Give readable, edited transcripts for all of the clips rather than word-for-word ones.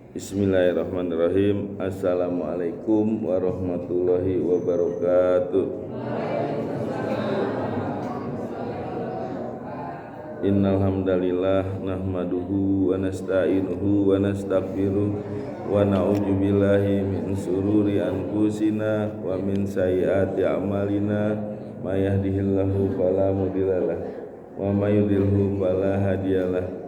Bismillahirrahmanirrahim. Assalamualaikum warahmatullahi wabarakatuh. Innal hamdalillah nahmaduhu wa nasta'inuhu wa nastaghfiruh wa na'udzu billahi min sururi anfusina wa min sayyiati a'malina may yahdihillahu fala mudhillalah wa may yudhlilhu fala hadiyalah.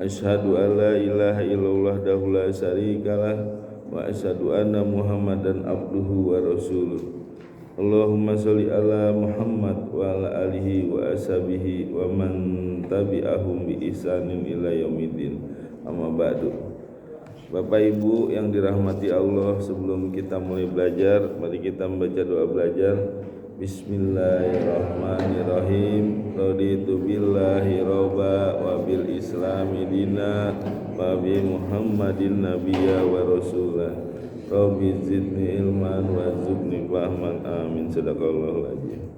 Asyhadu an la ilaha illallah wahdahu la syarikalah wa asyhadu anna Muhammadan abduhu wa rasuluh. Allahumma sholli ala Muhammad wa ala alihi wa ashabihi wa man tabi'ahum bi ihsanin ila yaumiddin. Amma ba'du. Bapak Ibu yang dirahmati Allah, sebelum kita mulai belajar, mari kita membaca doa belajar. Bismillahirrahmanirrahim. Raditu billahi robba wa bil islami dina wa bi Muhammadin nabiyya wa rasulah. Rabbi zidni ilman wa zidni fahman. Amin. Sadaqallahul azim.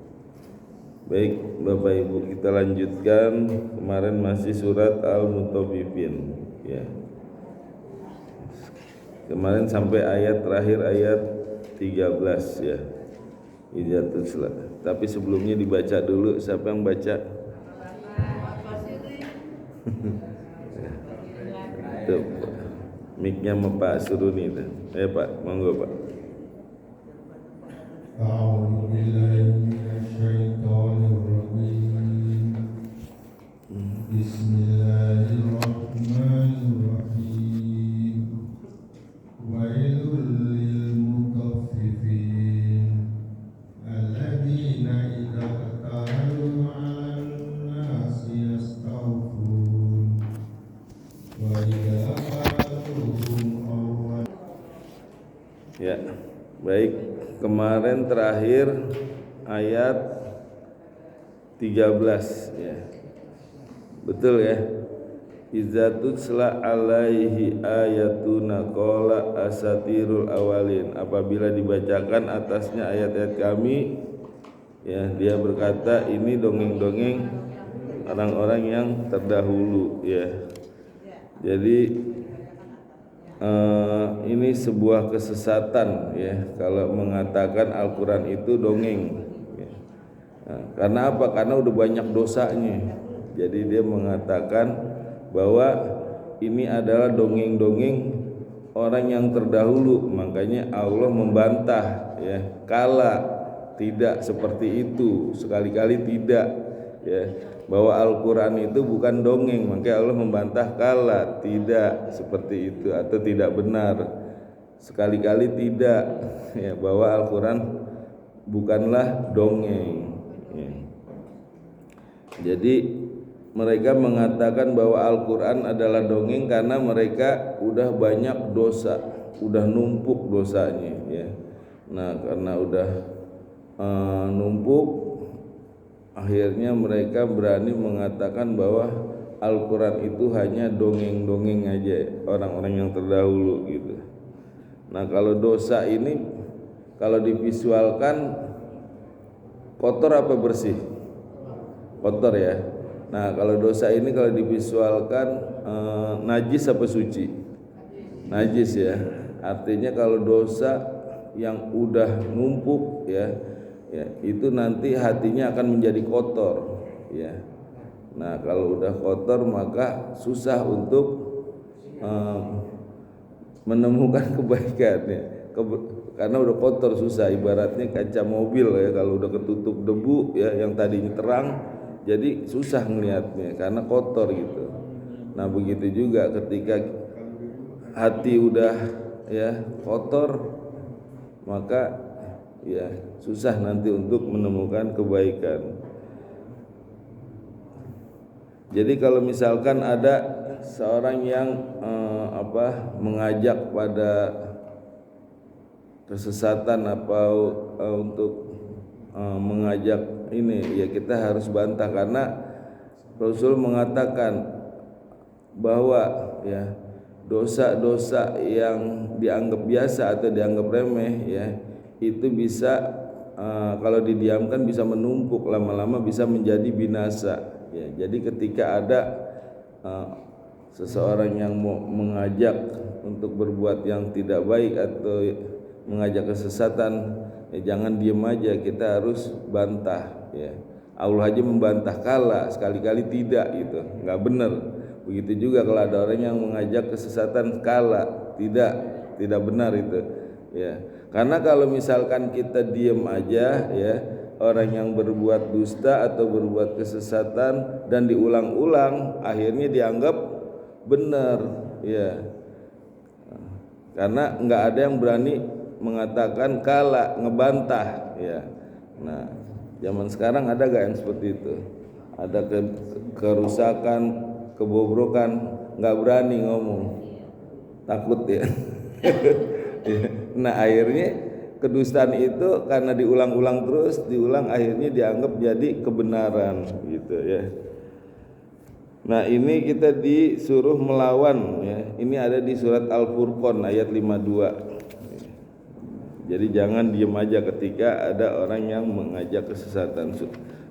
Baik Bapak Ibu, kita lanjutkan. Kemarin masih surat Al-Mutaffifin ya. Kemarin sampai ayat terakhir, ayat 13 ya. Tapi sebelumnya dibaca dulu. Siapa yang baca? Tuh, mic-nya sama Pak Suruni tuh. Pak, monggo Pak. Bismillahirrahmanirrahim. Wailul lil mutaffifin alladzina idza qalu 'alan nasi yastawfun wa idza qaluhum aw. Ya, baik. Kemarin terakhir ayat 13 ya. Betul ya. Iza tutsla alaihi ayatuna qala asatirul awalin. Apabila dibacakan atasnya ayat-ayat kami ya, dia berkata ini dongeng-dongeng orang-orang yang terdahulu ya. Jadi ini sebuah kesesatan ya kalau mengatakan Al-Quran itu dongeng ya. Karena apa? Karena udah banyak dosanya. Jadi dia mengatakan bahwa ini adalah dongeng-dongeng orang yang terdahulu. Makanya Allah membantah ya, kala tidak seperti itu, sekali-kali tidak ya, bahwa Al-Quran itu bukan dongeng. Makanya Allah membantah kala tidak seperti itu atau tidak benar, sekali-kali tidak ya, bahwa Al-Quran bukanlah dongeng ya. Jadi mereka mengatakan bahwa Al-Quran adalah dongeng karena mereka udah banyak dosa, udah numpuk dosanya ya. Nah karena udah numpuk, akhirnya mereka berani mengatakan bahwa Al-Quran itu hanya dongeng-dongeng aja orang-orang yang terdahulu gitu. Nah kalau dosa ini kalau divisualkan kotor apa bersih? Kotor ya. Nah kalau dosa ini kalau divisualkan najis apa suci? Najis ya. Artinya kalau dosa yang udah numpuk ya, itu nanti hatinya akan menjadi kotor ya. Nah kalau udah kotor maka susah untuk menemukan kebaikan ya. Karena udah kotor susah. Ibaratnya kaca mobil ya, kalau udah ketutup debu ya, yang tadinya terang jadi susah ngelihatnya karena kotor gitu. Nah begitu juga ketika hati udah ya kotor, maka ya susah nanti untuk menemukan kebaikan. Jadi kalau misalkan ada seorang yang mengajak pada kesesatan atau untuk mengajak ini ya, kita harus bantah karena Rasul mengatakan bahwa ya dosa-dosa yang dianggap biasa atau dianggap remeh ya, itu bisa kalau didiamkan bisa menumpuk, lama-lama bisa menjadi binasa ya. Jadi ketika ada seseorang yang mau mengajak untuk berbuat yang tidak baik atau mengajak kesesatan, ya jangan diem aja, kita harus bantah ya. Allah aja membantah kala, sekali-kali tidak gitu, nggak benar. Begitu juga kalau ada orang yang mengajak kesesatan kala, tidak benar itu ya. Karena kalau misalkan kita diem aja ya, orang yang berbuat dusta atau berbuat kesesatan dan diulang-ulang, akhirnya dianggap benar ya. Karena nggak ada yang berani mengatakan kala, ngebantah ya. Nah, zaman sekarang ada gak yang seperti itu? Ada kerusakan, kebobrokan, nggak berani ngomong, takut ya. Nah akhirnya kedustaan itu karena diulang-ulang terus, akhirnya dianggap jadi kebenaran gitu ya. Nah ini kita disuruh melawan ya. Ini ada di surat Al-Furqan ayat 52. Jadi jangan diem aja ketika ada orang yang mengajak kesesatan.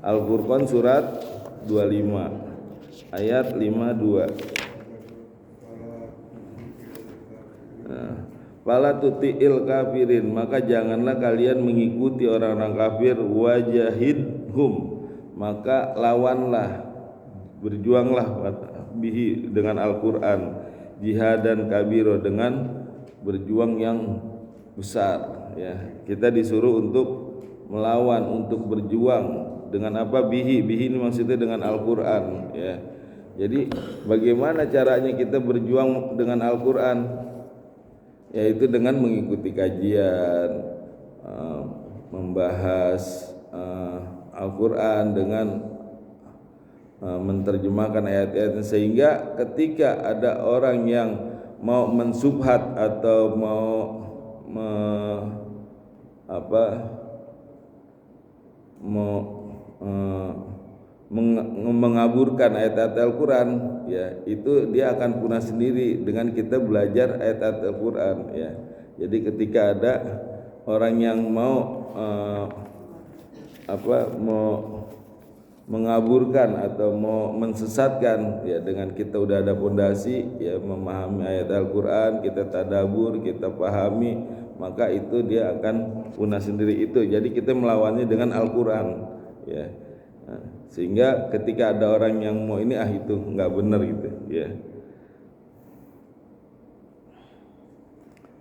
Al-Furqan surat 25 ayat 52. Nah, fala tuti'il kafirin, maka janganlah kalian mengikuti orang-orang kafir, wajahidhum, maka lawanlah, berjuanglah bihi dengan Al-Qur'an, jihadan kabiro, dengan berjuang yang besar ya. Kita disuruh untuk melawan, untuk berjuang dengan apa? Bihi ini maksudnya dengan Al-Qur'an ya. Jadi bagaimana caranya kita berjuang dengan Al-Qur'an? Yaitu dengan mengikuti kajian, membahas Al-Quran, dengan menerjemahkan ayat-ayatnya, sehingga ketika ada orang yang mau mensubhat atau mau mengaburkan ayat-ayat Al-Quran ya, itu dia akan punah sendiri dengan kita belajar ayat-ayat Al-Quran ya. Jadi ketika ada orang yang mau mau mengaburkan atau mau mensesatkan ya, dengan kita udah ada fondasi ya, memahami ayat Al-Quran, kita tadabur, kita pahami, maka itu dia akan punah sendiri itu. Jadi kita melawannya dengan Al-Quran ya. Nah, sehingga ketika ada orang yang mau ini itu nggak benar gitu ya.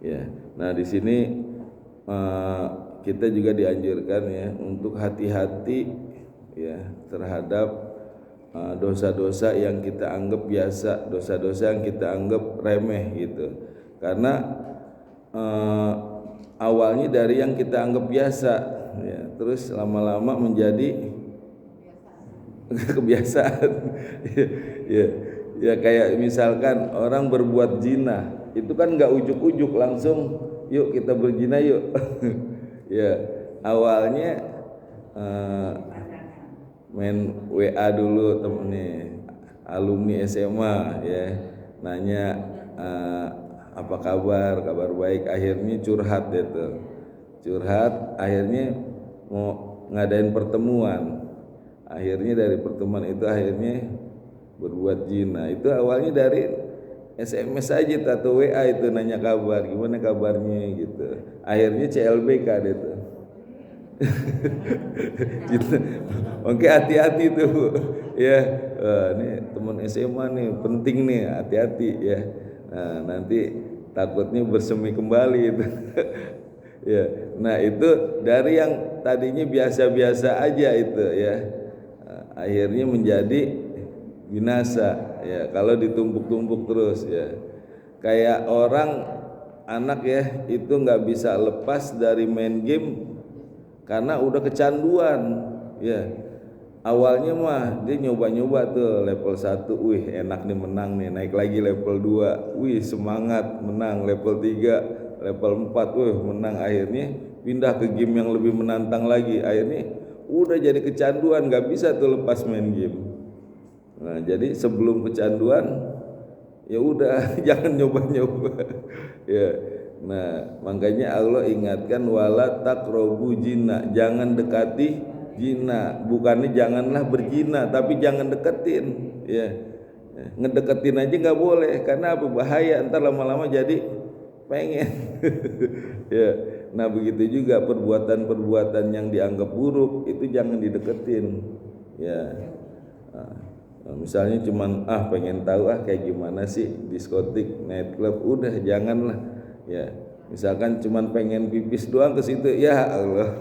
Ya, nah di sini kita juga dianjurkan ya untuk hati-hati ya terhadap dosa-dosa yang kita anggap biasa, dosa-dosa yang kita anggap remeh gitu. Karena awalnya dari yang kita anggap biasa ya, terus lama-lama menjadi kebiasaan. Ya kayak misalkan orang berbuat zina, itu kan nggak ujuk-ujuk langsung yuk kita berzina yuk. Ya awalnya main WA dulu temennya, alumni SMA ya, nanya apa kabar baik, akhirnya curhat gitu, akhirnya mau ngadain pertemuan. Akhirnya dari pertemuan itu akhirnya berbuat zina. Itu awalnya dari SMS aja atau WA itu nanya kabar, gimana kabarnya gitu. Akhirnya CLBK itu. Gitu. Oke, hati-hati tuh. Ya, ini teman SMA nih, penting nih, hati-hati ya. Nah, nanti takutnya bersemi kembali itu. Ya. Nah, itu dari yang tadinya biasa-biasa aja itu ya. Akhirnya menjadi binasa ya kalau ditumpuk-tumpuk terus ya. Kayak orang anak ya, itu nggak bisa lepas dari main game karena udah kecanduan ya. Awalnya mah dia nyoba-nyoba tuh level 1, wih enak nih, menang nih, naik lagi level 2, wih semangat, menang level 3, level 4, wih menang, akhirnya pindah ke game yang lebih menantang lagi, akhirnya udah jadi kecanduan, nggak bisa tuh lepas main game. Nah jadi sebelum kecanduan ya udah jangan nyoba-nyoba ya. Nah makanya Allah ingatkan wala taqrabu zina, jangan dekati zina, bukannya janganlah berzina tapi jangan deketin ya. Ngedeketin aja nggak boleh, karena apa? Bahaya, ntar lama-lama jadi pengen. Ya, nah begitu juga perbuatan-perbuatan yang dianggap buruk itu jangan dideketin. Ya, misalnya cuman pengen tahu kayak gimana sih diskotik, nightclub, udah janganlah. Ya, misalkan cuman pengen pipis doang ke situ, ya Allah.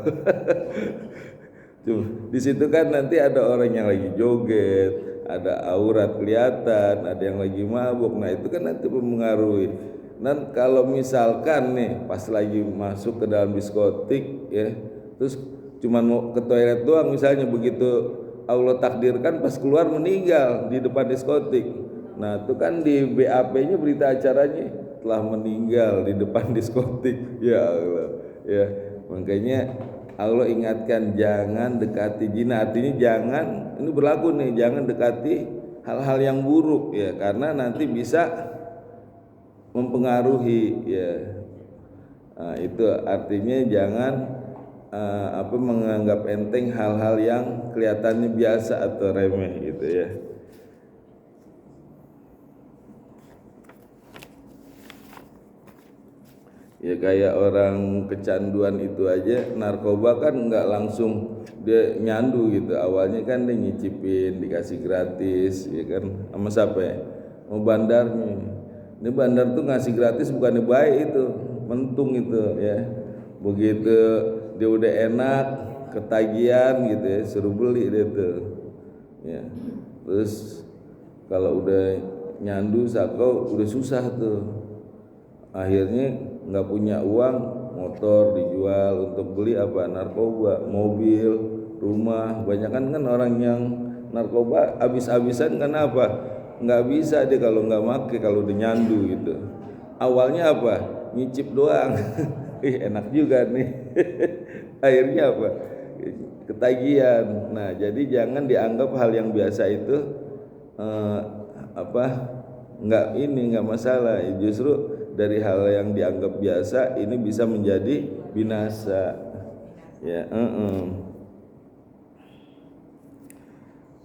Tuh, di situ kan nanti ada orang yang lagi joget, ada aurat kelihatan, ada yang lagi mabuk. Nah, itu kan nanti mempengaruhi. Dan kalau misalkan nih pas lagi masuk ke dalam diskotik ya, terus cuman mau ke toilet doang misalnya, begitu Allah takdirkan pas keluar meninggal di depan diskotik. Nah, itu kan di BAP-nya berita acaranya telah meninggal di depan diskotik. Ya Allah. Ya, makanya Allah ingatkan jangan dekati zina, artinya jangan, ini berlaku nih, jangan dekati hal-hal yang buruk ya, karena nanti bisa mempengaruhi ya. Nah, itu artinya jangan menganggap enteng hal-hal yang kelihatannya biasa atau remeh gitu ya. Ya kayak orang kecanduan itu aja, narkoba kan nggak langsung dia nyandu gitu, awalnya kan dia nyicipin, dikasih gratis ya kan, sama siapa ya, mau bandarnya. Ini bandar tuh ngasih gratis bukannya baik, itu mentung itu ya. Begitu dia udah enak, ketagihan gitu ya, suruh beli dia tuh ya. Terus kalau udah nyandu sakau udah susah tuh, akhirnya nggak punya uang, motor dijual untuk beli apa, narkoba, mobil, rumah. Banyak kan orang yang narkoba habis-habisan karena apa, nggak bisa dia kalau nggak make, kalau udah nyandu gitu. Awalnya apa, nyicip doang. Enak juga nih. Akhirnya apa, ketagihan. Nah jadi jangan dianggap hal yang biasa itu nggak masalah, justru dari hal yang dianggap biasa ini bisa menjadi binasa ya.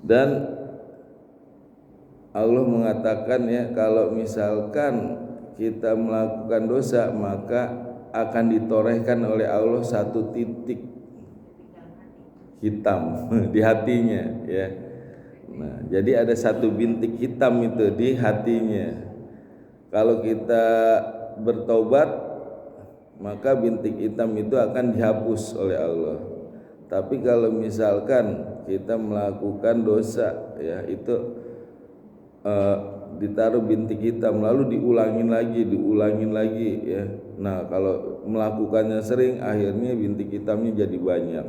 Dan Allah mengatakan ya, kalau misalkan kita melakukan dosa maka akan ditorehkan oleh Allah satu titik hitam di hatinya ya. Nah, jadi ada satu bintik hitam itu di hatinya. Kalau kita bertobat maka bintik hitam itu akan dihapus oleh Allah. Tapi kalau misalkan kita melakukan dosa ya, itu ditaruh bintik hitam lalu diulangin lagi ya. Nah kalau melakukannya sering akhirnya bintik hitamnya jadi banyak.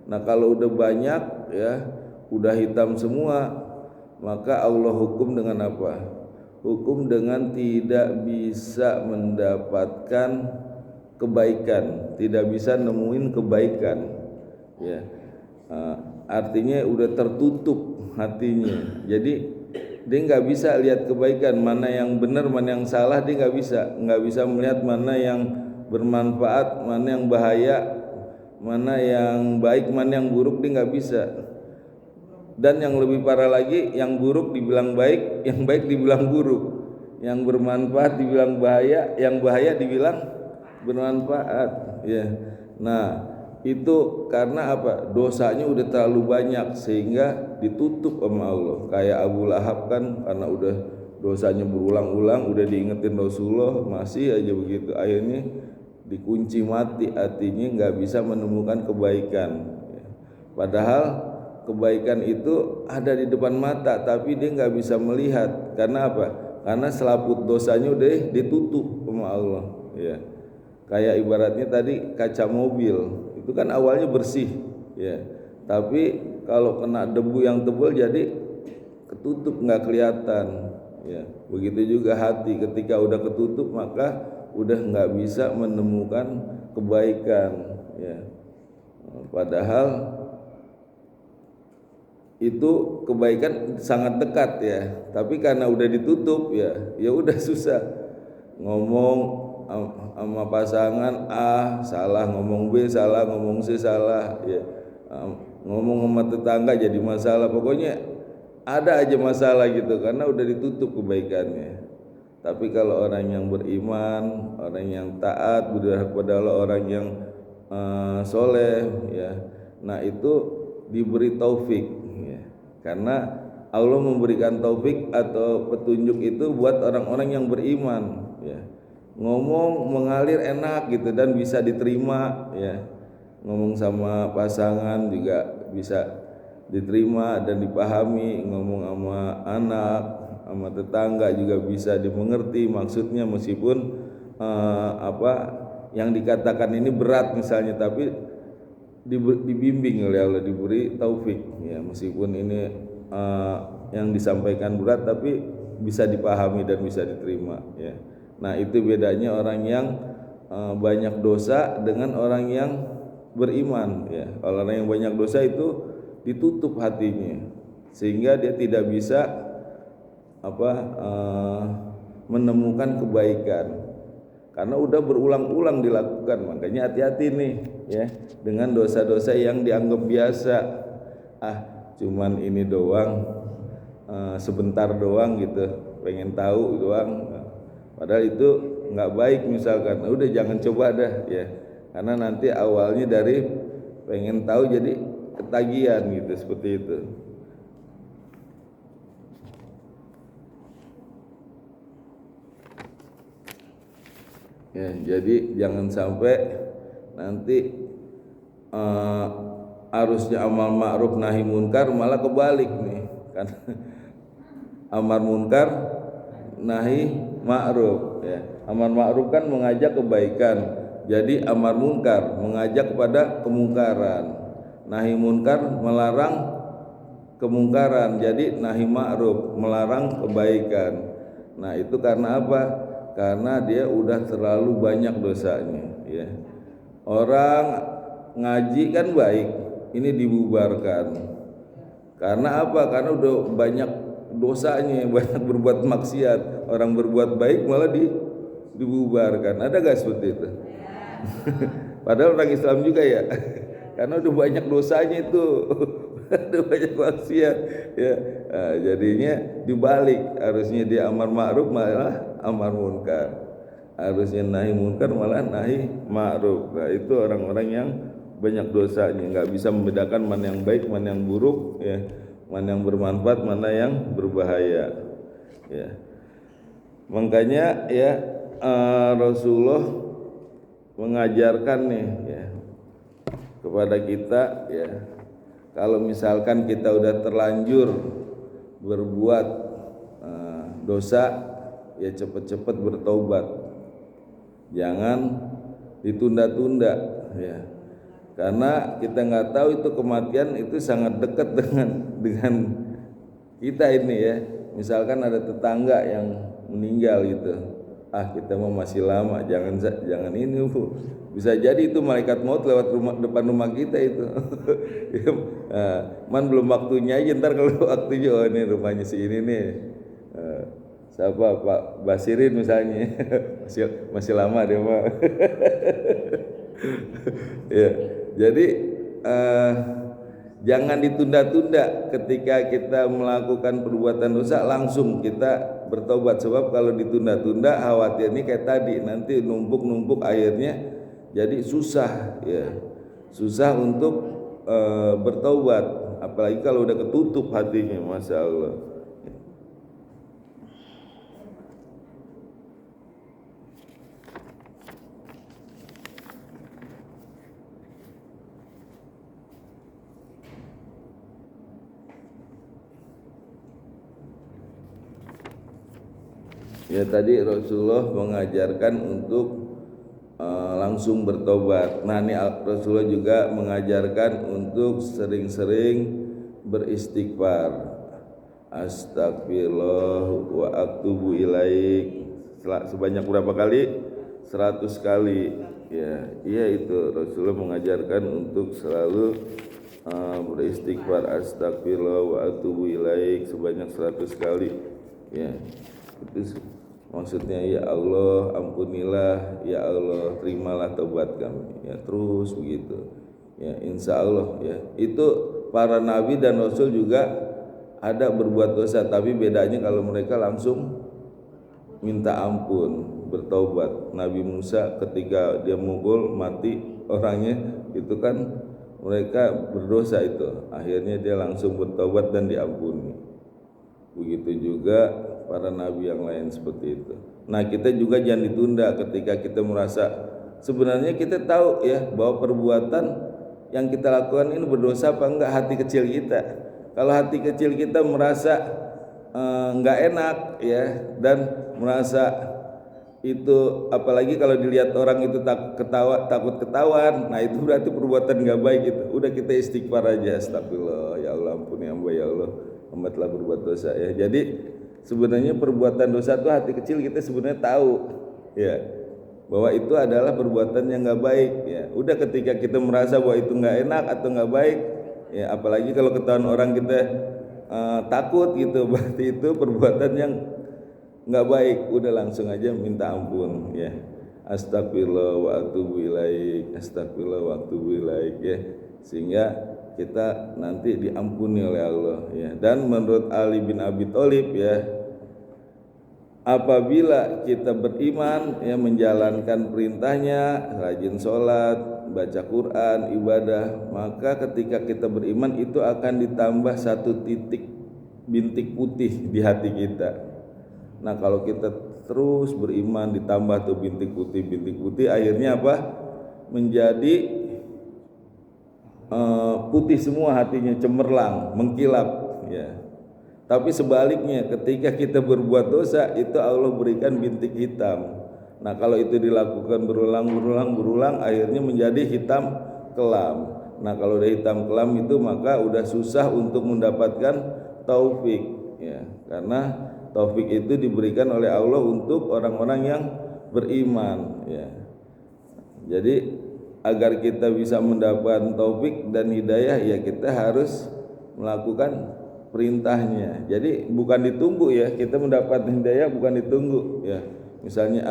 Nah kalau udah banyak ya, udah hitam semua, maka Allah hukum dengan apa? Hukum dengan tidak bisa mendapatkan kebaikan, tidak bisa nemuin kebaikan ya. Artinya udah tertutup hatinya, jadi dia nggak bisa lihat kebaikan, mana yang benar mana yang salah, dia nggak bisa melihat mana yang bermanfaat, mana yang bahaya, mana yang baik, mana yang buruk, dia nggak bisa. Dan yang lebih parah lagi, yang buruk dibilang baik, yang baik dibilang buruk, yang bermanfaat dibilang bahaya, yang bahaya dibilang bermanfaat ya. Nah itu karena apa? Dosanya udah terlalu banyak sehingga ditutup sama Allah. Kayak Abu Lahab kan, karena udah dosanya berulang-ulang, udah diingetin Rasulullah masih aja begitu, akhirnya dikunci mati, artinya nggak bisa menemukan kebaikan ya. Padahal kebaikan itu ada di depan mata, tapi dia nggak bisa melihat. Karena apa? Karena selaput dosanya udah ditutup sama Allah ya. Kayak ibaratnya tadi kaca mobil itu kan awalnya bersih ya, tapi kalau kena debu yang tebal jadi ketutup, nggak kelihatan ya. Begitu juga hati, ketika udah ketutup maka udah nggak bisa menemukan kebaikan ya. Padahal itu kebaikan sangat dekat ya, tapi karena udah ditutup ya udah susah. Ngomong sama pasangan A salah, ngomong B salah, ngomong C salah ya, ngomong sama tetangga jadi masalah. Pokoknya ada aja masalah gitu karena udah ditutup kebaikannya. Tapi kalau orang yang beriman, orang yang taat kepada Allah, orang yang soleh, ya, nah itu diberi taufik, ya. Karena Allah memberikan taufik atau petunjuk itu buat orang-orang yang beriman, ya. Ngomong mengalir enak gitu dan bisa diterima, ya. Ngomong sama pasangan juga bisa diterima dan dipahami, ngomong sama anak, sama tetangga juga bisa dimengerti maksudnya, meskipun apa yang dikatakan ini berat misalnya, tapi dibimbing oleh Allah, diberi taufik, ya, meskipun ini yang disampaikan berat tapi bisa dipahami dan bisa diterima, ya. Nah itu bedanya orang yang banyak dosa dengan orang yang beriman, ya. Orang yang banyak dosa itu ditutup hatinya sehingga dia tidak bisa menemukan kebaikan karena udah berulang-ulang dilakukan. Makanya hati-hati nih, ya, dengan dosa-dosa yang dianggap biasa. Cuman ini doang, sebentar doang gitu, pengen tahu doang, padahal itu nggak baik misalkan. Udah jangan coba dah, ya, karena nanti awalnya dari pengen tahu jadi ketagihan gitu, seperti itu. Ya, jadi jangan sampai nanti harusnya amal ma'ruf nahi munkar malah kebalik nih kan. Amar munkar nahi ma'ruf, ya. Amar ma'ruf kan mengajak kebaikan, jadi amar munkar mengajak kepada kemungkaran, nahi munkar melarang kemungkaran, jadi nahi ma'ruf melarang kebaikan. Nah itu karena apa? Karena dia udah terlalu banyak dosanya, ya. Orang ngaji kan baik, ini dibubarkan. Karena apa? Karena udah banyak dosanya, banyak berbuat maksiat. Orang berbuat baik malah dibubarkan. Ada gak seperti itu? Padahal orang Islam juga, ya. Karena udah banyak dosanya itu. Udah banyak maksiat, ya. Nah, jadinya dibalik, harusnya dia amar ma'ruf malah amar munkar, harusnya nahi munkar malah nahi ma'ruf. Nah itu orang-orang yang banyak dosanya, nggak bisa membedakan mana yang baik, mana yang buruk, ya, mana yang bermanfaat, mana yang berbahaya, ya. Makanya, ya, Rasulullah mengajarkan nih, ya, kepada kita, ya, kalau misalkan kita udah terlanjur berbuat dosa, ya cepet-cepet bertaubat, jangan ditunda-tunda, ya. Karena kita nggak tahu itu kematian itu sangat dekat dengan kita ini, ya. Misalkan ada tetangga yang meninggal gitu, kita mau masih lama, jangan ini, Bu. Bisa jadi itu malaikat maut lewat depan rumah kita itu. Man belum waktunya aja, ntar kalau waktunya, oh ini rumahnya si ini nih, siapa, Pak Basirin misalnya. masih lama dia mah. Ya, jadi jangan ditunda-tunda. Ketika kita melakukan perbuatan dosa langsung kita bertobat, sebab kalau ditunda-tunda khawatirnya kayak tadi, nanti numpuk akhirnya jadi susah, ya, susah untuk bertobat, apalagi kalau udah ketutup hatinya, masya Allah. Ya, tadi Rasulullah mengajarkan untuk langsung bertobat. Nah, ini Rasulullah juga mengajarkan untuk sering-sering beristighfar. Astagfirullah wa atubu ilaik. Sebanyak berapa kali? 100 kali. Ya, iya itu Rasulullah mengajarkan untuk selalu beristighfar, astagfirullah wa atubu ilaik sebanyak 100 kali. Ya. Itu maksudnya, ya Allah ampunilah, ya Allah terimalah taubat kami, ya, terus begitu, ya, insya Allah, ya. Itu para nabi dan rasul juga ada berbuat dosa, tapi bedanya kalau mereka langsung minta ampun, bertaubat. Nabi Musa ketika dia mukul mati orangnya itu kan mereka berdosa itu, akhirnya dia langsung bertaubat dan diampuni. Begitu juga para nabi yang lain seperti itu. Nah, kita juga jangan ditunda ketika kita merasa sebenarnya kita tahu ya bahwa perbuatan yang kita lakukan ini berdosa apa enggak, hati kecil kita. Kalau hati kecil kita merasa enggak enak ya, dan merasa itu, apalagi kalau dilihat orang itu takut ketahuan, nah itu berarti perbuatan enggak baik itu. Udah kita istighfar aja, astagfirullah, ya Allah ampuni hamba, ya Allah hamba telah berbuat dosa ya. Jadi sebenarnya perbuatan dosa itu hati kecil kita sebenarnya tahu ya bahwa itu adalah perbuatan yang enggak baik ya. Udah ketika kita merasa bahwa itu enggak enak atau enggak baik ya, apalagi kalau ketahuan orang kita takut gitu, berarti itu perbuatan yang nggak baik. Udah langsung aja minta ampun ya, astagfirullah wa atubu ilaik, astagfirullah wa atubu ilaik ya, sehingga kita nanti diampuni oleh Allah ya. Dan menurut Ali bin Abi Thalib ya, apabila kita beriman ya, menjalankan perintahnya, rajin sholat, baca Quran, ibadah, maka ketika kita beriman itu akan ditambah satu titik bintik putih di hati kita. Nah, kalau kita terus beriman ditambah tuh bintik putih, akhirnya apa? Menjadi putih semua hatinya, cemerlang, mengkilap ya. Tapi sebaliknya ketika kita berbuat dosa itu Allah berikan bintik hitam. Nah, kalau itu dilakukan berulang, akhirnya menjadi hitam kelam. Nah, kalau udah hitam kelam itu maka udah susah untuk mendapatkan taufik ya, karena taufik itu diberikan oleh Allah untuk orang-orang yang beriman ya. Jadi agar kita bisa mendapatkan taufik dan hidayah ya, kita harus melakukan perintahnya. Jadi bukan ditunggu ya, kita mendapat hidayah bukan ditunggu ya. Misalnya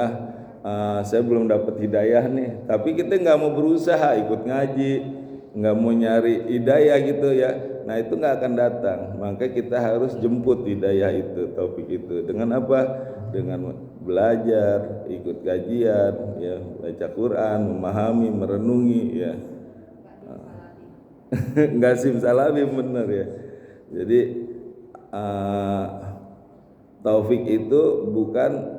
saya belum dapat hidayah nih, tapi kita nggak mau berusaha ikut ngaji, nggak mau nyari hidayah gitu ya, nah itu nggak akan datang. Maka kita harus jemput hidayah itu, taufik itu, dengan apa? Dengan belajar, ikut kajian ya, baca Quran, memahami, merenungi ya. Nggak simsalabim, bener ya. Jadi taufik itu bukan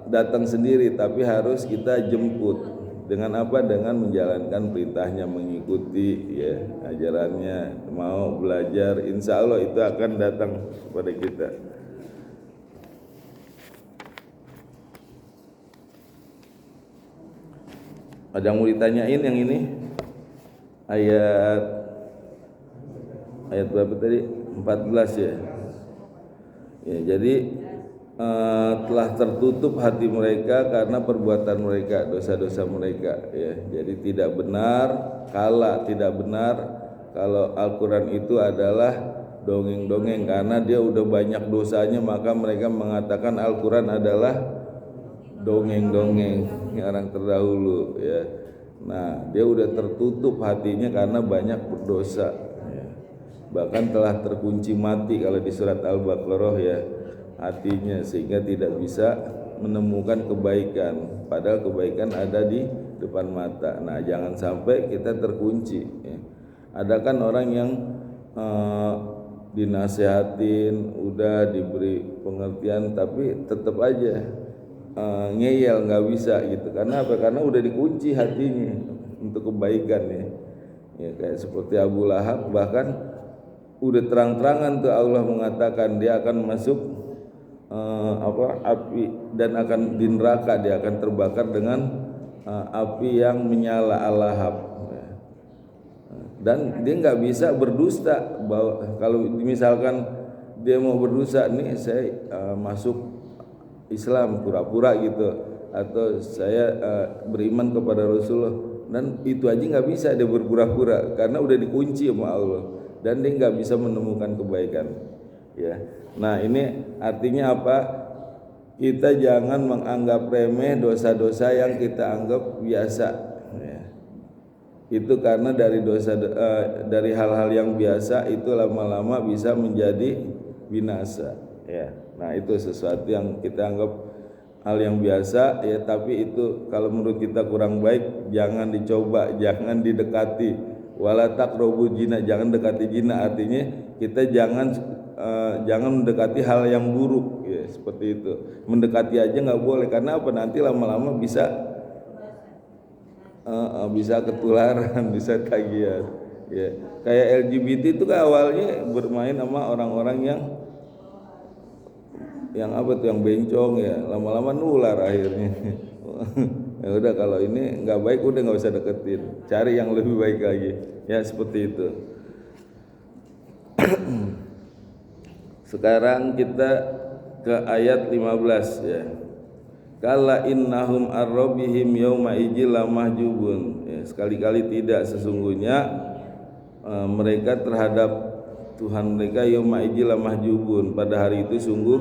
datang sendiri, tapi harus kita jemput. Dengan apa? Dengan menjalankan perintahnya, mengikuti ya ajarannya, mau belajar, insya Allah itu akan datang kepada kita. Ada yang mau ditanyain yang ini? Ayat berapa tadi? 14 ya. Ya, jadi telah tertutup hati mereka karena perbuatan mereka, dosa-dosa mereka ya. Jadi tidak benar kalau Al-Quran itu adalah dongeng-dongeng, karena dia udah banyak dosanya, maka mereka mengatakan Al-Quran adalah dongeng-dongeng orang terdahulu ya. Nah, dia udah tertutup hatinya karena banyak berdosa ya. Bahkan telah terkunci mati kalau di surat Al-Baqarah ya, hatinya, sehingga tidak bisa menemukan kebaikan, padahal kebaikan ada di depan mata. Nah, jangan sampai kita terkunci ya. Ada kan orang yang dinasehatin, udah diberi pengertian, tapi tetap aja ngeyel, nggak bisa gitu. Karena apa? Karena udah dikunci hatinya untuk kebaikan ya. Ya kayak seperti Abu Lahab, bahkan udah terang-terangan tuh Allah mengatakan dia akan masuk api dan akan di neraka, dia akan terbakar dengan api yang menyala, al-lahab ya. Dan dia nggak bisa berdusta, bahwa kalau misalkan dia mau berdusta nih, saya masuk Islam pura-pura gitu, atau saya beriman kepada Rasulullah, dan itu aja nggak bisa dia berpura-pura karena udah dikunci sama Allah, dan dia nggak bisa menemukan kebaikan ya. Nah, ini artinya apa? Kita jangan menganggap remeh dosa-dosa yang kita anggap biasa ya. itu karena dari dari hal-hal yang biasa itu lama-lama bisa menjadi binasa ya. Nah itu sesuatu yang kita anggap hal yang biasa ya, tapi itu kalau menurut kita kurang baik jangan dicoba, jangan didekati. Wala taqrabu zina, jangan dekati zina, artinya kita jangan mendekati hal yang buruk ya, seperti itu. Mendekati aja nggak boleh, karena apa, nanti lama-lama bisa ketularan, bisa tagihan ya. Kayak LGBT itu kan awalnya bermain sama orang-orang yang apa tuh, yang bencong ya, lama-lama nular akhirnya. Ya udah, kalau ini nggak baik udah nggak usah deketin, cari yang lebih baik lagi ya, seperti itu. Sekarang kita ke ayat 15 ya. Kala innahum ar-rabbihim yauma ijil lamahjubun ya, sekali-kali tidak, sesungguhnya mereka terhadap Tuhan mereka yauma ijil lamahjubun, pada hari itu sungguh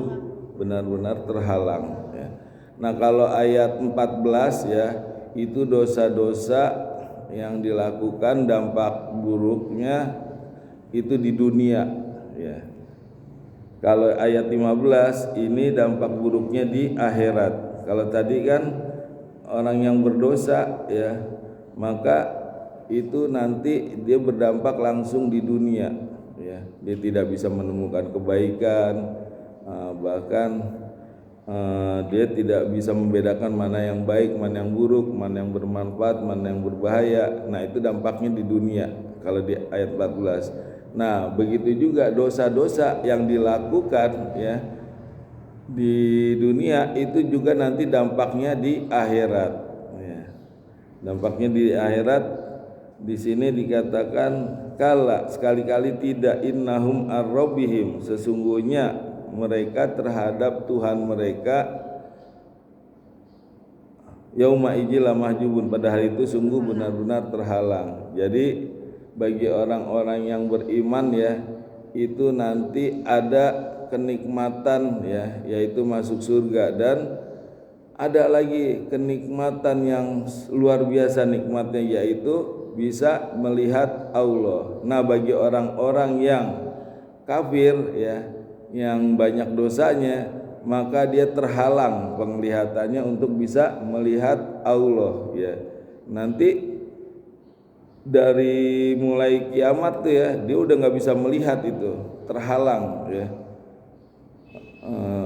benar-benar terhalang ya. Nah kalau ayat 14 ya, itu dosa-dosa yang dilakukan dampak buruknya itu di dunia ya. Kalau ayat 15 ini dampak buruknya di akhirat. Kalau tadi kan orang yang berdosa ya, maka itu nanti dia berdampak langsung di dunia ya. Dia tidak bisa menemukan kebaikan, bahkan dia tidak bisa membedakan mana yang baik, mana yang buruk, mana yang bermanfaat, mana yang berbahaya. Nah itu dampaknya di dunia kalau di ayat 14. Nah begitu juga dosa-dosa yang dilakukan ya di dunia itu juga nanti dampaknya di akhirat ya. Dampaknya di akhirat di sini dikatakan kala, sekali-kali tidak, innahum ar-rabbihim, sesungguhnya mereka terhadap Tuhan mereka yauma ijil lamahjubun, pada hari itu sungguh benar-benar terhalang. Jadi bagi orang-orang yang beriman ya, itu nanti ada kenikmatan ya, yaitu masuk surga, dan ada lagi kenikmatan yang luar biasa nikmatnya, yaitu bisa melihat Allah. Nah bagi orang-orang yang kafir ya, yang banyak dosanya, maka dia terhalang penglihatannya untuk bisa melihat Allah ya. Nanti dari mulai kiamat tuh ya, dia udah nggak bisa melihat, itu terhalang ya.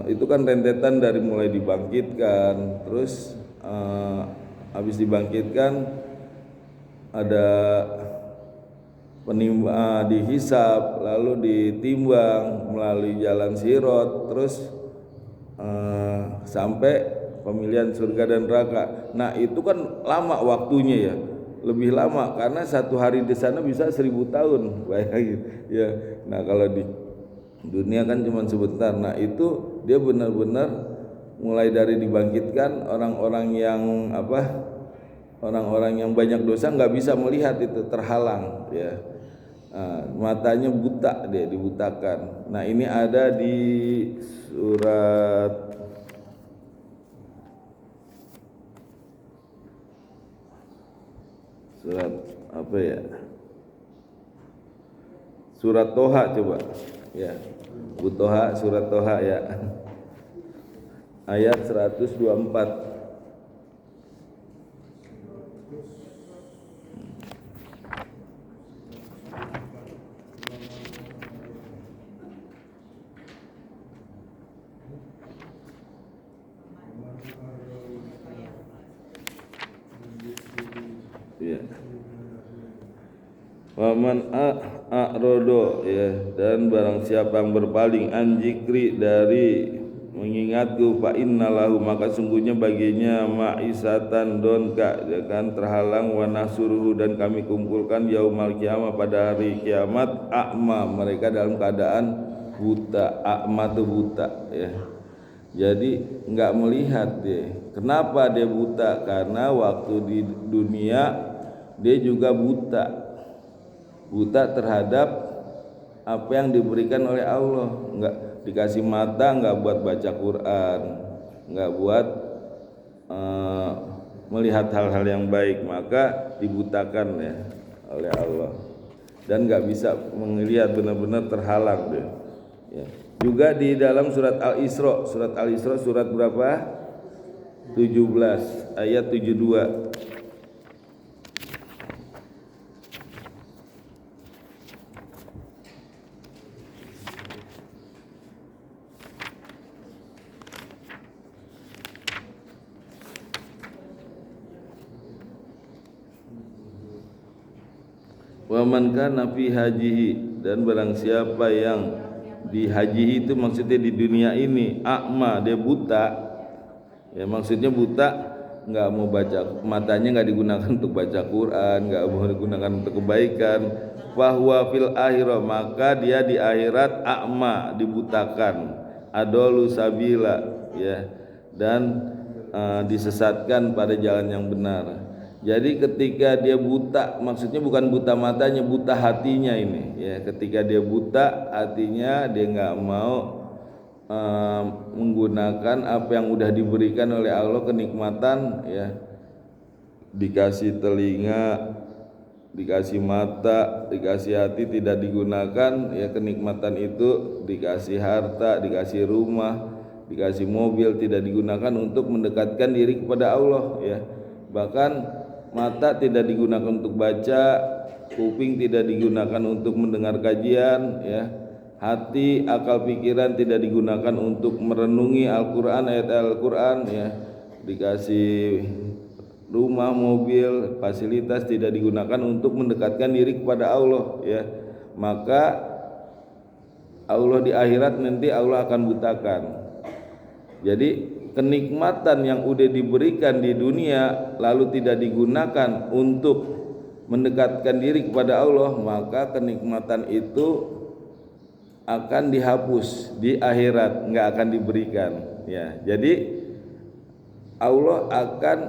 Itu kan rentetan dari mulai dibangkitkan, terus habis dibangkitkan ada dihisab, lalu ditimbang melalui jalan sirot, terus sampai pemilihan surga dan neraka. Nah itu kan lama waktunya ya, lebih lama, karena satu hari di sana bisa 1000 tahun, bayangin ya. Nah kalau di dunia kan cuma sebentar. Nah itu dia benar-benar mulai dari dibangkitkan, orang-orang yang orang-orang yang banyak dosa nggak bisa melihat, itu terhalang ya. Matanya buta, dia dibutakan. Nah ini ada di surat apa ya, surat Toha coba ya, Toha, surat Toha ya, ayat 124. Ya. Waman a'rodo ya, dan barang siapa yang berpaling anjikri dari mengingatku, fa innalahu, maka sungguhnya baginya ma'isatan donka ya kan, terhalang, wa nasuruhu, dan kami kumpulkan yaumal kiamah, pada hari kiamat, a'ma, mereka dalam keadaan buta. A'ma itu buta ya, jadi nggak melihat dia. Kenapa dia buta? Karena waktu di dunia dia juga buta terhadap apa yang diberikan oleh Allah. Nggak dikasih mata, nggak buat baca Quran, nggak buat melihat hal-hal yang baik, maka dibutakan ya oleh Allah dan nggak bisa melihat, benar-benar terhalang deh. Ya. Juga di dalam surat Al-Isra, surat berapa? 17 ayat 72. Wa man kana fi hajihi, dan barang siapa yang di hajihi itu maksudnya di dunia ini, akma, dia buta. Ya maksudnya buta, nggak mau baca, matanya nggak digunakan untuk baca Quran, nggak mau digunakan untuk kebaikan. Fahuwa fil akhirah, maka dia di akhirat akma, dibutakan, adolu sabila, ya, dan disesatkan pada jalan yang benar. Jadi ketika dia buta, maksudnya bukan buta matanya, buta hatinya ini. Ya, ketika dia buta hatinya, dia nggak mau menggunakan apa yang udah diberikan oleh Allah, kenikmatan, ya, dikasih telinga, dikasih mata, dikasih hati, tidak digunakan, ya kenikmatan itu, dikasih harta, dikasih rumah, dikasih mobil, tidak digunakan untuk mendekatkan diri kepada Allah, ya. Bahkan mata tidak digunakan untuk baca, kuping tidak digunakan untuk mendengar kajian, ya. Hati, akal, pikiran tidak digunakan untuk merenungi Al-Qur'an, ayat Al-Qur'an, ya. Dikasih rumah, mobil, fasilitas, tidak digunakan untuk mendekatkan diri kepada Allah, ya. Maka Allah di akhirat nanti Allah akan butakan. Jadi kenikmatan yang udah diberikan di dunia lalu tidak digunakan untuk mendekatkan diri kepada Allah, maka kenikmatan itu akan dihapus di akhirat, nggak akan diberikan, ya. Jadi Allah akan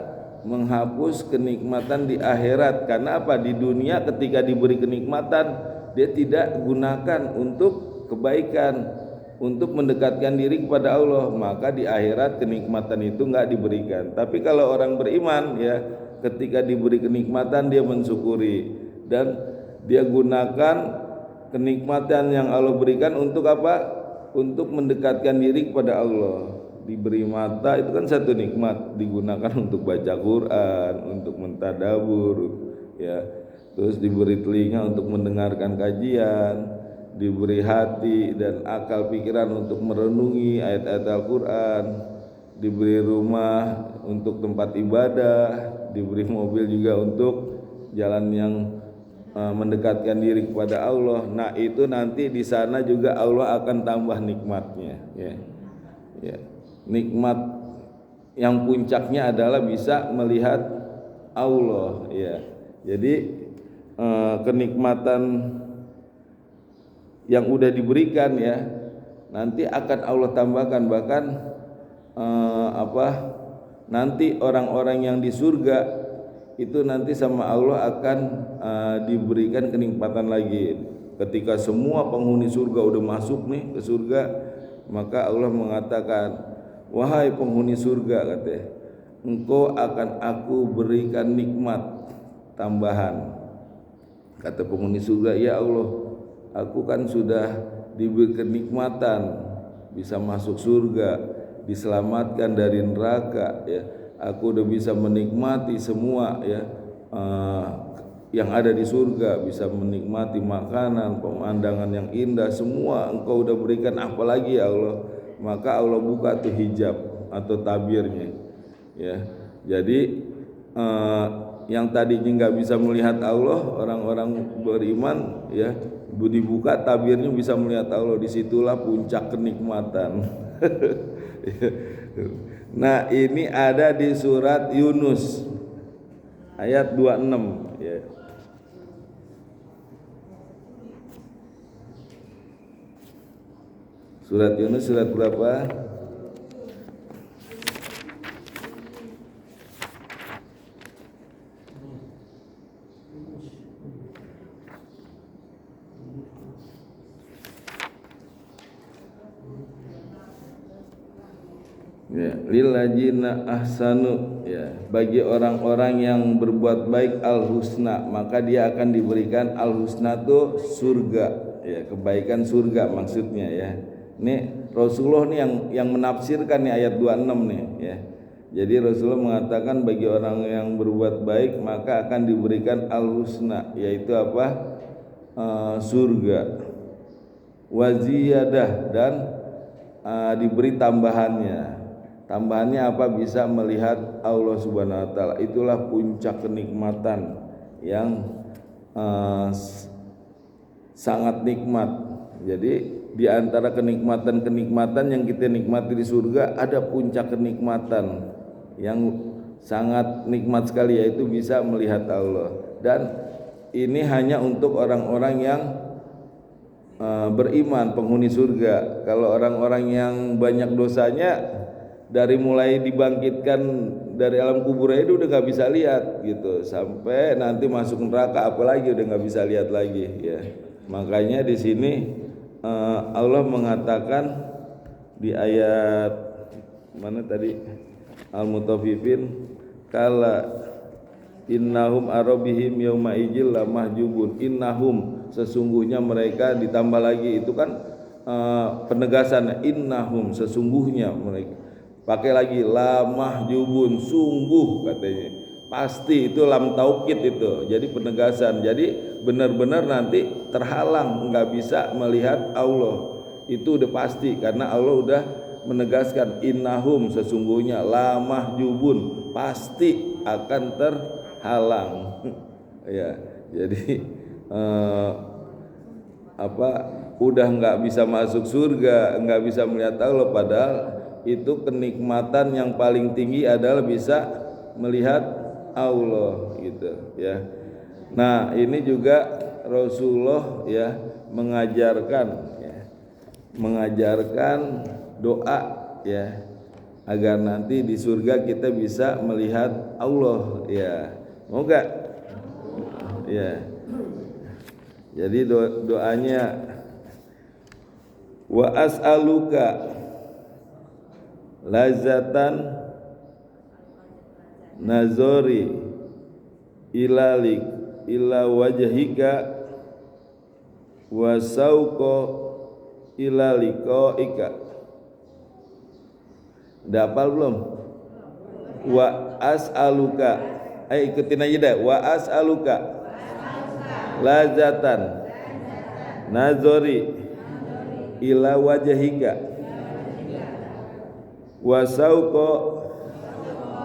menghapus kenikmatan di akhirat. Karena apa? Di dunia ketika diberi kenikmatan, dia tidak gunakan untuk kebaikan, untuk mendekatkan diri kepada Allah, maka di akhirat kenikmatan itu nggak diberikan. Tapi kalau orang beriman, ya, ketika diberi kenikmatan dia mensyukuri dan dia gunakan kenikmatan yang Allah berikan untuk apa? Untuk mendekatkan diri kepada Allah. Diberi mata itu kan satu nikmat, digunakan untuk baca Quran, untuk mentadabur, ya. Terus diberi telinga untuk mendengarkan kajian, diberi hati dan akal pikiran untuk merenungi ayat-ayat Al-Quran, diberi rumah untuk tempat ibadah, diberi mobil juga untuk jalan yang mendekatkan diri kepada Allah. Nah itu nanti di sana juga Allah akan tambah nikmatnya, ya. Ya. Nikmat yang puncaknya adalah bisa melihat Allah, ya. Jadi kenikmatan yang udah diberikan, ya, nanti akan Allah tambahkan. Bahkan nanti orang-orang yang di surga itu nanti sama Allah akan diberikan kenikmatan lagi. Ketika semua penghuni surga udah masuk nih ke surga, maka Allah mengatakan, wahai penghuni surga, katanya, engkau akan aku berikan nikmat tambahan. Kata penghuni surga, ya Allah, aku kan sudah diberi kenikmatan bisa masuk surga, diselamatkan dari neraka, ya. Aku udah bisa menikmati semua, ya, yang ada di surga, bisa menikmati makanan, pemandangan yang indah, semua engkau udah berikan, apalagi ya Allah. Maka Allah buka tuh hijab atau tabirnya, ya. Jadi yang tadinya nggak bisa melihat Allah, orang-orang beriman, ya, dibuka tabirnya bisa melihat Allah. Disitulah puncak kenikmatan. Nah ini ada di surat Yunus ayat 26, ya. Surat Yunus surat berapa? Ya, lilladzina ahsanu, ya, Ya, bagi orang-orang yang berbuat baik al-husna, maka dia akan diberikan al-husna itu surga, ya, kebaikan surga maksudnya ya. Ini Rasulullah nih yang menafsirkan nih ayat 26 nih ya. Jadi Rasulullah mengatakan bagi orang yang berbuat baik maka akan diberikan al-husna, yaitu apa? Surga. Waziyadah, dan diberi tambahannya. Tambahannya apa? Bisa melihat Allah Subhanahu wa taala. Itulah puncak kenikmatan yang sangat nikmat. Jadi di antara kenikmatan-kenikmatan yang kita nikmati di surga, ada puncak kenikmatan yang sangat nikmat sekali, yaitu bisa melihat Allah. Dan ini hanya untuk orang-orang yang beriman, penghuni surga. Kalau orang-orang yang banyak dosanya, dari mulai dibangkitkan dari alam kubur itu udah nggak bisa lihat gitu, sampai nanti masuk neraka apalagi udah nggak bisa lihat lagi ya. Makanya di sini Allah mengatakan di ayat mana tadi, Al-Mutaffifin, kala innahum arabihim yauma ijil lamahjubun. Innahum, sesungguhnya mereka, ditambah lagi itu kan penegasan, innahum, sesungguhnya mereka, pakai lagi lamahjubun, sungguh katanya, pasti, itu lam taukid itu, jadi penegasan. Jadi benar-benar nanti terhalang, nggak bisa melihat Allah, itu udah pasti, karena Allah udah menegaskan innahum, sesungguhnya, lamahjubun, pasti akan terhalang. Ya, jadi udah nggak bisa masuk surga, nggak bisa melihat Allah, padahal itu kenikmatan yang paling tinggi adalah bisa melihat Allah gitu ya. Nah, ini juga Rasulullah ya mengajarkan doa ya, agar nanti di surga kita bisa melihat Allah ya. Mau enggak? Ya. Jadi doanya, wa as'aluka lazatan nazori ilalik ila wajhika wa sauqa ila liqaika. Udah hafal belum? Wa as'aluka, ikutin aja dah. Wa as'aluka lazatan nazori ila wajhika wa sauqa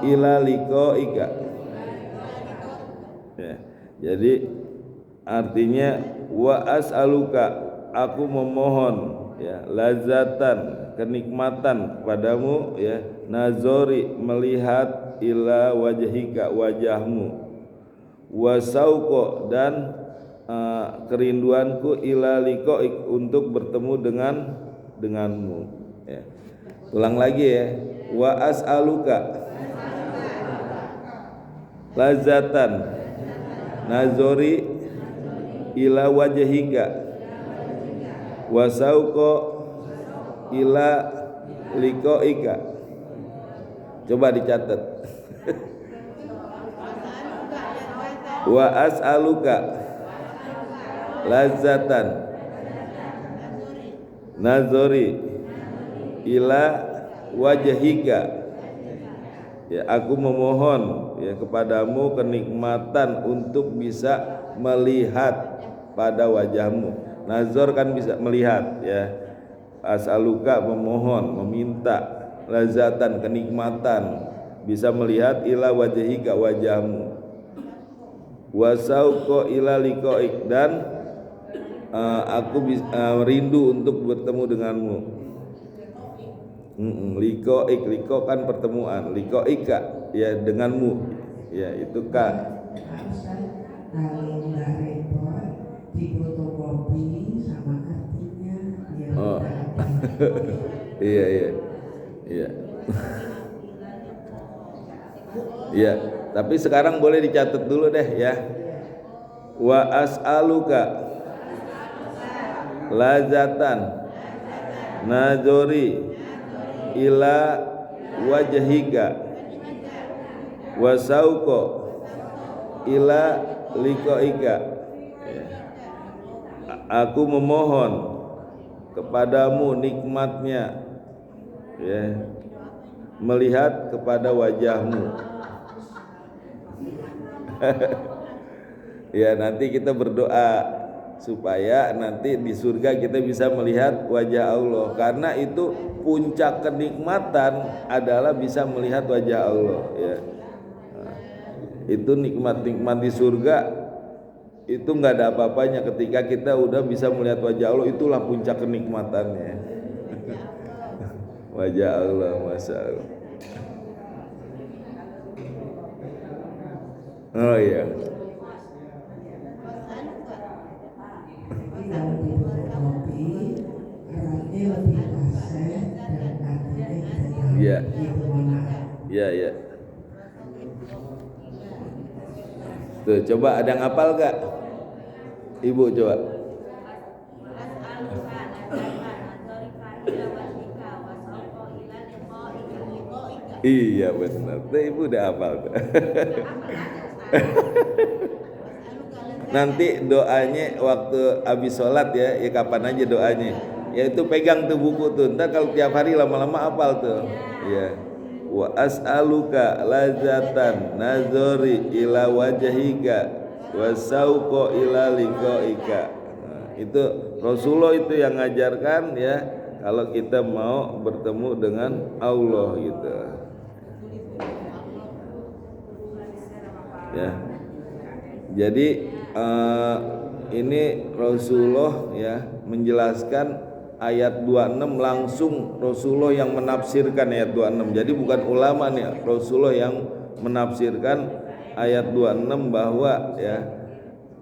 ila liqaika. Ya, jadi artinya wa as'aluka, aku memohon ya, lazatan, kenikmatan kepadamu ya, nazori, melihat, ila wajhika, wajahmu, wa sauqa, dan kerinduanku, ila liqaik, untuk bertemu denganmu ya. Ulang lagi ya, wa as'aluka lazatan nazori ila wajhika wa sauqa ila liqaika. Coba dicatat. Wa as'aluka lazatan nazori ila wajhika, ya, aku memohon ya kepadamu kenikmatan untuk bisa melihat pada wajahmu. Nazar kan bisa melihat ya, as'aluka memohon, meminta, lazatan kenikmatan bisa melihat, ila wajhika, wajahmu, wasauqa ila liqaik, dan aku rindu untuk bertemu denganmu. Liqaik, liqa kan pertemuan, liqaika ya, denganmu ya, itu kan. Kalau nggak repot difotokopi sama artinya biar Oh. Iya. Iya, tapi sekarang boleh dicatat dulu deh ya. Wa as'aluka lazatan nazori ila wajhika wasauko ila liqaika. Aku memohon kepadamu nikmatnya, ya, melihat kepada wajahmu. Ya, nanti kita berdoa supaya nanti di surga kita bisa melihat wajah Allah, karena itu puncak kenikmatan adalah bisa melihat wajah Allah, ya. Nah, itu nikmat-nikmat di surga itu nggak ada apa-apanya ketika kita udah bisa melihat wajah Allah, itulah puncak kenikmatannya. Wajah Allah, masya Allah. Oh iya. Jadi kalau difotokopi orangnya lebih kaset dan artinya kita tahu. Iya. Itu mana? Iya, iya. Tuh, coba ada yang hafal gak? Ibu coba. Iya benar. Tuh, ibu udah hafal tuh. Nanti doanya waktu habis sholat ya, ya kapan aja doanya. Ya itu pegang tuh buku tuh. Ntar kalau tiap hari lama-lama hafal tuh. Ya. Wa as'aluka lazatan nazari ila wajhika wa sauqa ila liqaika. Nah, itu Rasulullah itu yang ngajarkan, ya, kalau kita mau bertemu dengan Allah gitu. Ya. Jadi ini Rasulullah, ya, menjelaskan ayat 26 langsung Rasulullah yang menafsirkan ayat 26. Jadi bukan ulama nih, Rasulullah yang menafsirkan ayat 26 bahwa, ya,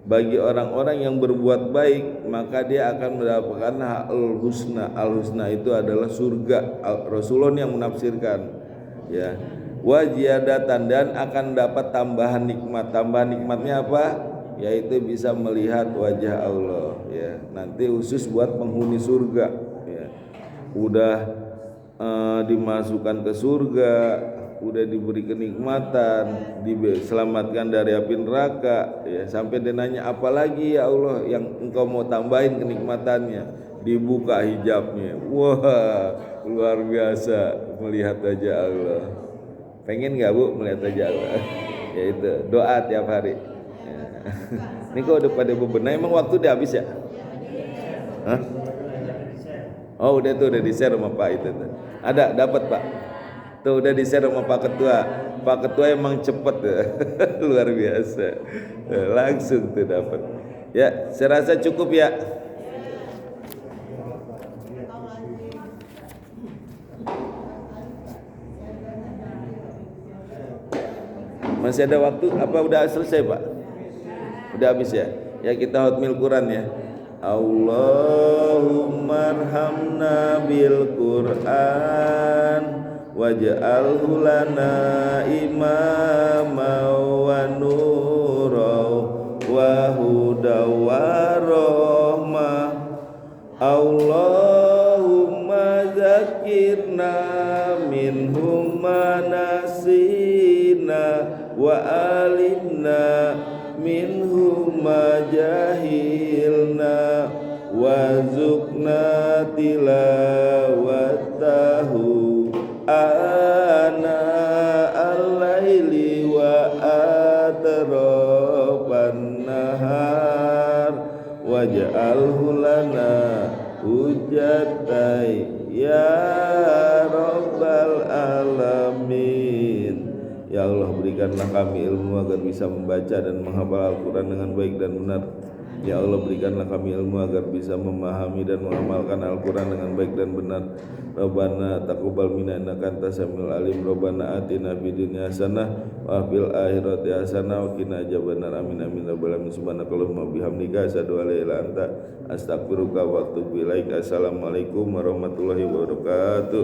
bagi orang-orang yang berbuat baik maka dia akan mendapatkan al-husna. Al-husna itu adalah surga. Rasulullah yang menafsirkan, ya. Wajiyadatan, dan akan dapat tambahan nikmat. Tambahan nikmatnya apa? Yaitu bisa melihat wajah Allah, ya. Nanti khusus buat penghuni surga, ya. Udah dimasukkan ke surga, udah diberi kenikmatan, diselamatkan dari api neraka, ya. Sampai dia nanya, apalagi ya Allah yang engkau mau tambahin kenikmatannya? Dibuka hijabnya. Wah, luar biasa melihat wajah Allah. Pengen gak Bu melihat wajah Allah? Ya itu doa tiap hari. Ya. Ini kok udah pada bebenah, emang waktu udah habis ya? Hah? Oh udah tuh, udah di share sama Pak itu tuh. Ada dapat Pak? Tuh udah di share sama Pak Ketua. Pak Ketua emang cepet ya. Luar biasa. Langsung tuh dapat. Ya, saya rasa cukup ya. Masih ada waktu? Apa udah selesai Pak? Udah habis ya? Ya kita hotmil Quran ya. Allahumma arhamna bil Quran waj'alhu lana imama wa nura wa huda wa rahmah. Allahumma zakirna minhum ma nasina wa alimna minhum ma jahilna warzuqna tilawatahu ana al-laili wa atrafan nahar waj'alhu lana hujjatai ya rabbal alamin. Ya Allah, berikanlah kami ilmu agar bisa membaca dan menghafal Al-Quran dengan baik dan benar. Ya Allah, berikanlah kami ilmu agar bisa memahami dan mengamalkan Al-Quran dengan baik dan benar. Rabbana taqabbal minna innaka antas samiul alim. Rabbana atina fid dunya hasanah wa fil akhirati hasanah wa qina adzabannar. Amin amin rabbal alamin. Subhanakallahumma bihamdika asyhadu an la ilaha illa anta astaghfiruka wa atubu ilaik. Assalamualaikum warahmatullahi wabarakatuh.